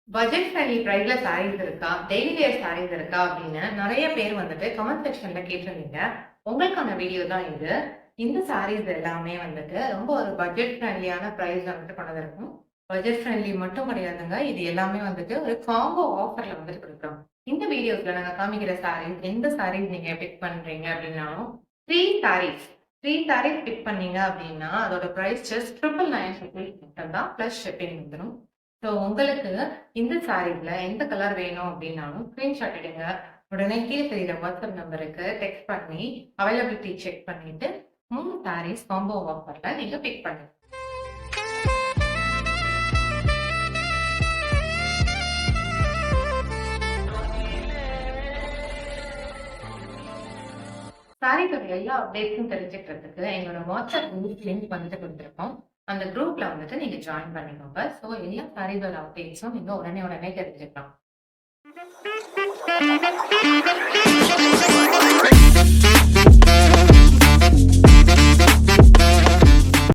Budget friendly பிரைஸ்ல சாரீஸ் இருக்கா? Daily wear saris இருக்கா? அப்படின்னு நெறைய பேர் வந்துட்டு கமெண்ட் செக்ஷன்ல கேட்டிருந்தீங்க. உங்களுக்கான வீடியோ தான் இது. இந்த சாரீஸ் எல்லாமே வந்துட்டு ரொம்ப ஒரு பட்ஜெட் ஃப்ரெண்ட்லியான பிரைஸ்ல வந்துட்டு கொண்டு வந்திருக்கோம். பட்ஜெட் ஃப்ரெண்ட்லி மட்டும் கிடையாதுங்க. இது எல்லாமே வந்துட்டு ஒரு காம்போ ஆஃபர்ல வந்துட்டு குடுக்குறோம். இந்த வீடியோஸ்ல நாங்க காமிக்கிற சாரீஸ், எந்த சாரீஸ் நீங்க பிக் பண்றீங்க அப்படின்னாலும் 3 சாரீஸ் 3 சாரீஸ் பிக் பண்ணீங்க அப்படின்னா, அதோட பிரைஸ் ஜஸ்ட் 999 மட்டும் தான். பிளஸ் ஷிப்பிங் வந்துரும். ஸோ உங்களுக்கு இந்த சாரீஸ்ல எந்த கலர் வேணும் அப்படின்னாலும் ஸ்கிரீன்ஷாட் எடுங்க. உடனே கீழே தெரியுற வாட்ஸ்அப் நம்பருக்கு டெக்ஸ்ட் பண்ணி அவைலபிலிட்டி செக் பண்ணிட்டு 3 சாரீஸ் காம்போ ஆஃபர்ல நீங்க பிக் பண்ணுங்க. சாரீஸோட எல்லா அப்டேட்ஸும் தெரிஞ்சுக்கிறதுக்கு எங்களோட வாட்ஸ்அப் குரூப் லிங்க் வந்துட்டு கொடுத்துருக்கோம். அந்த குரூப்ல வந்துட்டு நீங்க ஜாயின் பண்ணிக்கோங்க. ஸோ எல்லா சாரீஸோட அப்டேட்ஸும் நீங்க உடனே தெரிஞ்சுக்கலாம்.